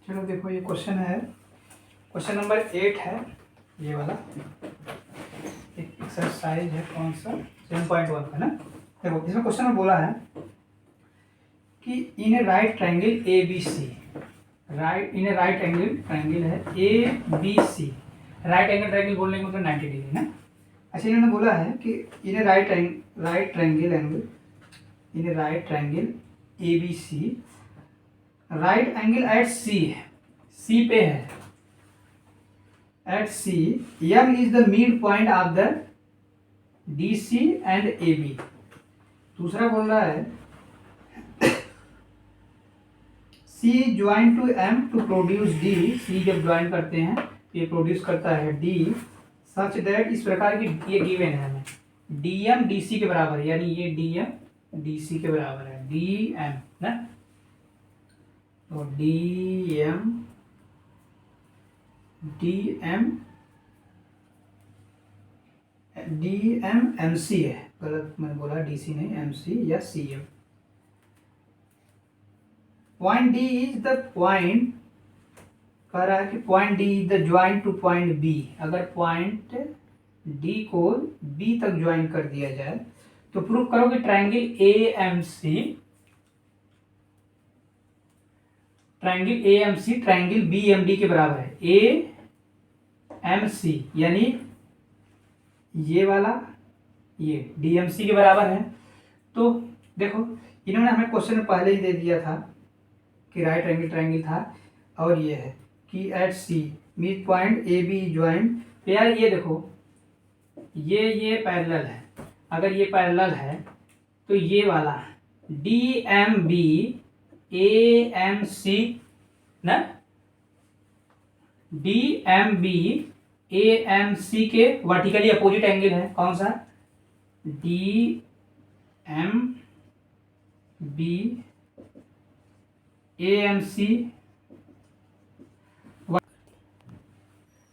चलो देखो ये क्वेश्चन है, क्वेश्चन नंबर 8 है ये वाला। एक एक्सरसाइज है, कौन सा 7.1 का ना। देखो इसमें क्वेश्चन में बोला है कि in a right triangle A B C, in a right angle triangle है A B C. Right angle triangle बोलने का मतलब 90 डिग्री ना। अच्छा इन्होंने बोला है कि in a right triangle A B C, right angle at C है, सी पे है, at C M is the mid point of the D C and A B. दूसरा बोल रहा है C join to M to produce D, C जब join करते हैं ये प्रोड्यूस करता है डी, सच दैट इस प्रकार की ये गिवन है हमें डी एम डी सी के बराबर है, यानी ये डी एम डी सी के बराबर है, डी एम ना, तो डी एम एम सी है, गलत मैंने बोला, डी सी नहीं, एम सी या C M. Point D is the point, कह रहा है कि point D is the join to point B. अगर पॉइंट डी को बी तक ज्वाइन कर दिया जाए तो प्रूव करो कि triangle A M C triangle B M D के बराबर है। ए एम सी यानी ये वाला ये डी एम सी के बराबर है। तो देखो इन्होंने हमें क्वेश्चन में पहले ही दे दिया था कि राइट एंगल ट्रायंगल था, और ये है कि at C mid point A B joint. तो यार ये देखो ये पैरेलल है, अगर ये पैरेलल है तो ये वाला D M B A M C ना, D M B A M C के वर्टिकली अपोजिट एंगल है, कौन सा, D M B A M C.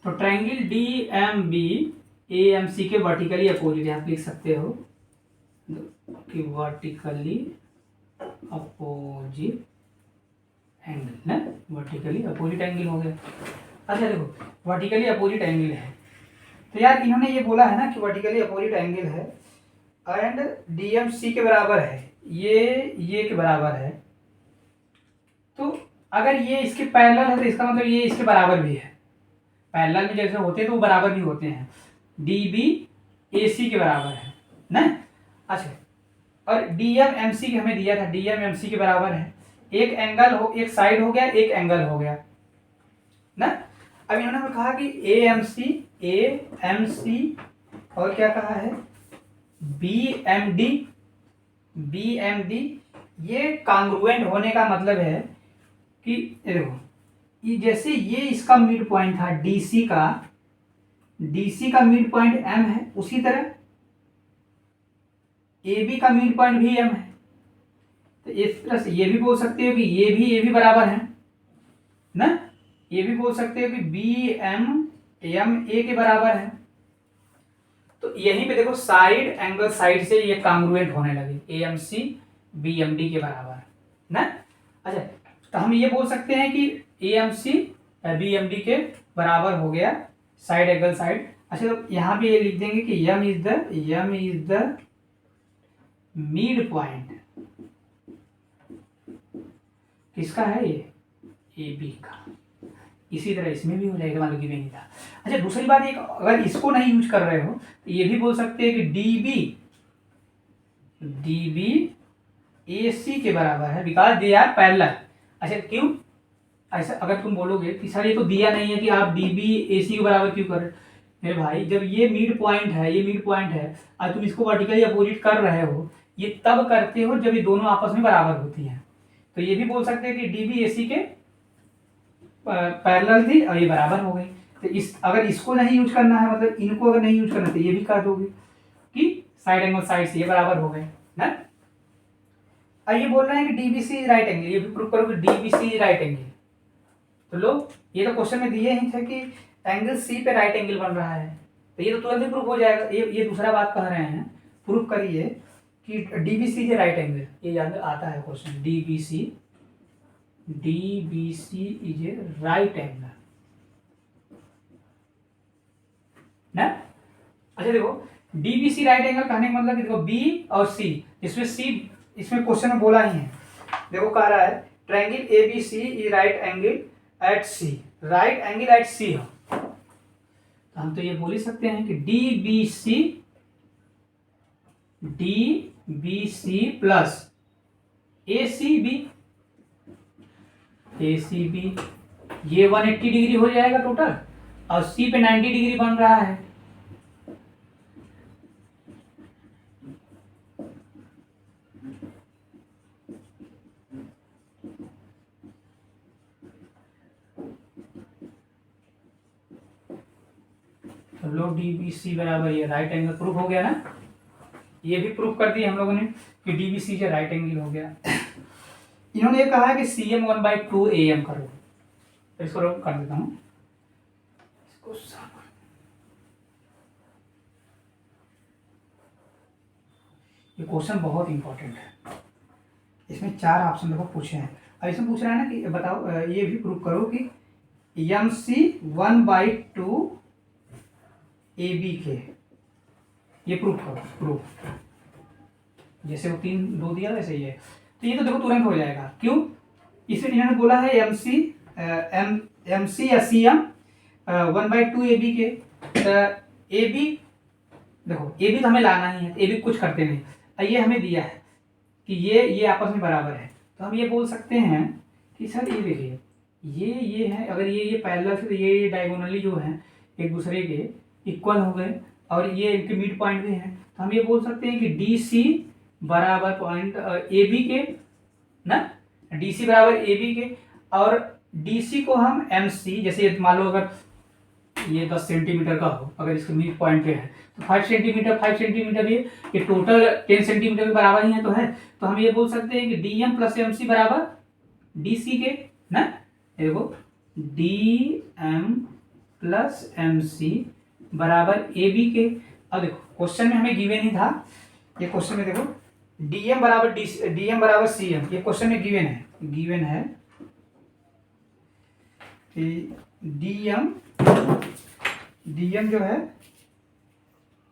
तो triangle D M B A M C के वर्टिकली अपोजिट, आप लिख सकते हो कि वर्टिकली अपोजिट एंगल ना, वर्टिकली अपोजिट एंगल हो गया। अच्छा देखो वर्टिकली अपोजिट एंगल है, तो यार इन्होंने ये बोला है ना कि वर्टिकली अपोजिट एंगल है एंड डी एम सी के बराबर है, ये के बराबर है। तो अगर ये इसके पैरेलल है तो इसका मतलब ये इसके बराबर भी है, पैरेलल में जैसे होते हैं तो वो बराबर भी होते हैं, डी बी ए सी के बराबर है ना। अच्छा और डी एम एम सी हमें दिया था, डी एम एम सी के बराबर है, एक एंगल हो, एक साइड हो गया, एक एंगल हो गया ना। अब इन्होंने हमें कहा कि ए एम सी और क्या कहा है बी एम डी, ये कांग्रुएंट होने का मतलब है कि देखो ये जैसे ये इसका मिड पॉइंट था डीसी का मिड पॉइंट एम है, उसी तरह ए बी का मिड पॉइंट भी एम है। तो इस तरह से ये भी बोल सकते हो कि ये भी बराबर है ना, ये भी बोल सकते हो कि बी एम ए के बराबर है। तो यहीं पे देखो साइड एंगल साइड से ये कांग्रुएंट होने लगे, A M C B M D के बराबर ना। अच्छा तो हम ये बोल सकते हैं कि A M C B M D के बराबर हो गया साइड एंगल साइड। अच्छा तो यहाँ पे ये लिख देंगे कि यम इज द मिड पॉइंट, किसका है ये, ए बी का। इसी तरह इसमें भी हो जाएगा, मान लो गिवन नहीं था। अच्छा दूसरी बात एक, अगर इसको नहीं यूज कर रहे हो तो ये भी बोल सकते हैं कि डी बी ए सी के बराबर है, बिकॉज दे आर पैरेलल। अच्छा क्यों ऐसा, अगर तुम बोलोगे कि सर ये तो दिया नहीं है कि आप डी बी ए सी के बराबर क्यों कर रहे हो, मेरे भाई जब ये मिड पॉइंट है और तुम इसको वर्टिकली अपोजिट कर रहे हो, ये तब करते हो जब ये दोनों आपस में बराबर होती हैं। तो ये भी बोल सकते हैं कि डी बी ए सी के पैरेलल थी और ये बराबर हो गई। तो इस अगर इसको नहीं यूज करना है, मतलब इनको अगर नहीं यूज करना तो ये भी कर दोगे कि साइड एंगल साइड से ये बराबर हो गए ना। और ये बोल रहे हैं कि डीबीसी राइट एंगल, ये भी प्रूव करो कि डीबीसी राइट एंगल। तो लो ये तो क्वेश्चन में दिए ही थे कि एंगल सी पे राइट एंगल बन रहा है, तो ये तो तुरंत ही प्रूफ हो जाएगा। ये दूसरा बात कह रहे हैं, प्रूफ करिए कि डीबीसी के राइट एंगल, ये याद आता है question, DBC is a right angle ना। अच्छा देखो DBC राइट एंगल कहने का मतलब कि देखो B और C, इसमें C इसमें क्वेश्चन में बोला ही है, देखो कह रहा है triangle ABC is right angle at C, right angle at C हो, तो हम तो ये बोल ही सकते हैं कि DBC प्लस ACB ये 180 डिग्री हो जाएगा टोटल, और C पे 90 डिग्री बन रहा है। तो लो DBC बराबर ये राइट एंगल प्रूफ हो गया ना, ये भी प्रूफ कर दिया हम लोगों ने कि DBC जो राइट एंगल हो गया। इन्होंने ये कहा है कि CM 1/2 AM करो, तो इसको कर देता हूँ, ये क्वेश्चन बहुत इंपॉर्टेंट है, इसमें 4 ऑप्शन देखो पूछे हैं। अब इसमें पूछ रहा है ना कि बताओ ये भी प्रूफ करो कि MC 1/2 AB के, ये प्रूफ करो, प्रूफ जैसे वो 2 दिया वैसे ही है, तो ये तो देखो तुरंत हो जाएगा। क्यों? इसमें इन्होंने बोला है MC या CM 1/2 AB के, AB देखो AB तो हमें लाना ही है, AB कुछ करते नहीं, ये हमें दिया है कि ये आपस में बराबर है, तो हम ये बोल सकते हैं कि सर ये देखिए ये है, अगर ये पैरेलल से तो ये डायगोनली जो है एक दूसरे के इक्वल हो गए, और ये इनके मिड पॉइंट भी हैं, तो हम ये बोल सकते हैं कि DC बराबर पॉइंट AB के ना, DC बराबर AB के, और DC को हम MC, जैसे मान लो अगर ये 10 सेंटीमीटर का हो, अगर इसके मिड पॉइंट पे है तो 5 सेंटीमीटर ये टोटल 10 सेंटीमीटर के बराबर ही है, तो हम ये बोल सकते हैं कि DM प्लस MC बराबर DC के ना, देखो DM प्लस MC बराबर AB के। अब देखो क्वेश्चन में हमें गिवन ही था, ये क्वेश्चन में देखो DM बराबर CM, ये क्वेश्चन में गिवन है कि DM जो है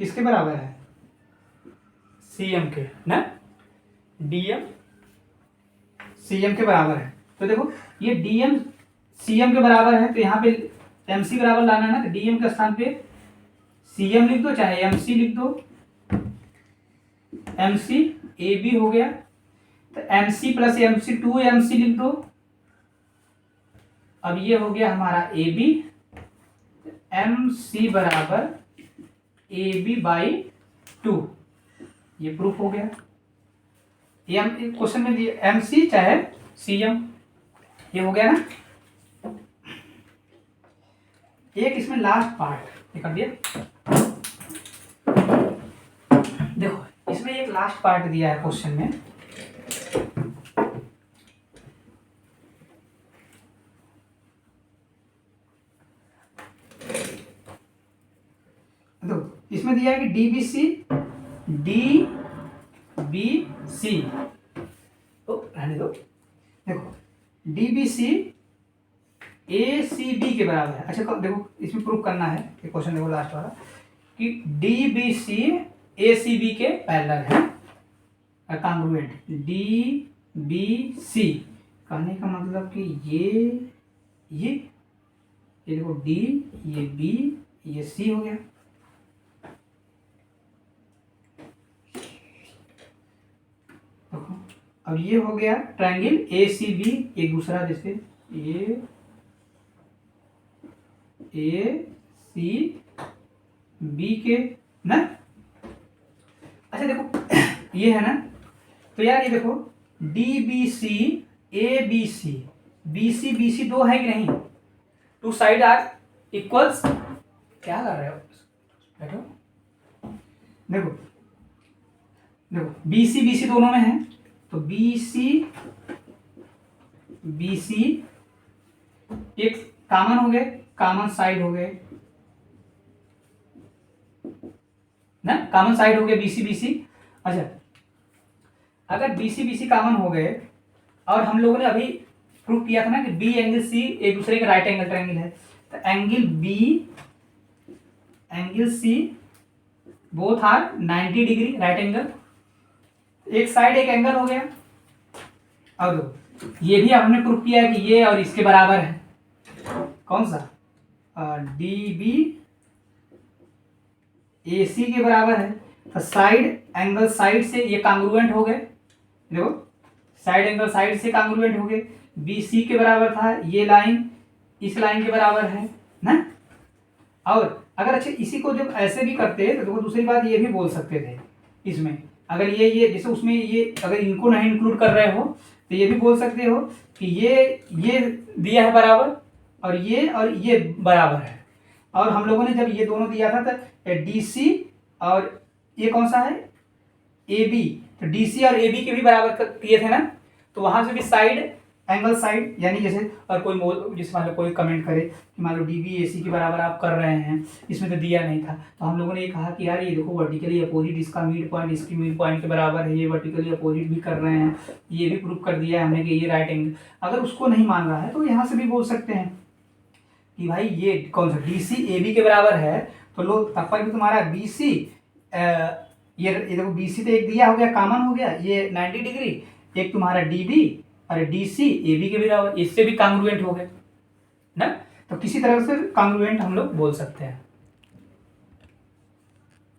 किसके बराबर है? CM के ना, DM CM के बराबर है, तो देखो ये DM CM के बराबर है, तो यहाँ पे MC बराबर लाना है ना, तो DM के स्थान पे CM लिख दो चाहे MC लिख दो, MC AB हो गया, तो MC प्लस MC 2MC लिख दो, अब ये हो गया हमारा AB, MC बराबर AB/2, ये प्रूफ हो गया। क्वेश्चन में दिया MC चाहे CM, ये हो गया ना। एक इसमें लास्ट पार्ट कर दिया, देखो इसमें एक लास्ट पार्ट दिया है क्वेश्चन में, तो इसमें दिया है कि DBC तो रहने दो, देखो DBC ACB के बराबर है। अच्छा देखो इसमें प्रूफ करना है, ये क्वेश्चन देखो लास्ट वाला कि DBC ACB के पैरेलल है, कॉन्ग्रुएंट। DBC कहने का मतलब कि ये देखो D, ये B, ये C हो गया। अब ये हो गया ट्रायंगल ACB, एक दूसरा जैसे ACB के ना। अच्छा देखो ये है ना, तो यार ये देखो DBC ABC, BC दो है कि नहीं, 2 साइड आर इक्वल्स, क्या कर रहे हो बैठो, देखो BC दोनों में है, तो BC एक कॉमन हो गए, कॉमन साइड हो गए ना, कॉमन साइड हो गए BC। अच्छा अगर BC कॉमन हो गए, और हम लोगों ने अभी प्रूफ किया था ना कि बी एंगल सी एक दूसरे के राइट एंगल ट्रायंगल है, तो angle B angle C both are 90 degree right angle, एक साइड एक एंगल हो गया। अब ये भी हमने प्रूफ किया है कि ये और इसके बराबर है, कौन सा, डी बी ए सी के बराबर है, तो साइड एंगल साइड से ये कांग्रुएंट हो गए, देखो साइड एंगल साइड से कांग्रुएंट हो गए, बी सी के बराबर था, ये लाइन इस लाइन के बराबर है ना। और अगर अच्छा इसी को जब ऐसे भी करते तो देखो दूसरी बात ये भी बोल सकते थे इसमें, अगर ये जैसे उसमें ये अगर इनको नहीं इंक्लूड कर रहे हो तो ये भी बोल सकते हो कि ये दिया है बराबर और ये बराबर है, और हम लोगों ने जब ये दोनों दिया था तो डी सी और ये कौन सा है ए बी, तो डी सी और ए बी के भी बराबर किए थे ना, तो वहां से भी साइड एंगल साइड यानी जैसे और कोई जैसे मान लो कोई कमेंट करे कि मान लो डी बी ए सी के बराबर आप कर रहे हैं, इसमें तो दिया नहीं था, तो हम लोगों ने ये कहा कि यार ये देखो वर्टिकली अपोजिट इसका मिड पॉइंट इसकी मिड पॉइंट के बराबर है, ये वर्टिकली अपोजिट भी कर रहे हैं, ये भी प्रूव कर दिया है हमने कि ये राइट एंगल। अगर उसको नहीं मान रहा है तो यहाँ से भी बोल सकते हैं कि भाई ये कौन सा डी सी ए बी के बराबर है, तो लो तब पर भी तुम्हारा बी सी ये देखो बी सी तो एक दिया हो गया कॉमन हो गया, ये 90 डिग्री, एक तुम्हारा डी बी और डी सी ए बी के बराबर, इससे भी कांग्रुएंट हो गए ना, तो किसी तरह से कांग्रुएंट हम लोग बोल सकते हैं।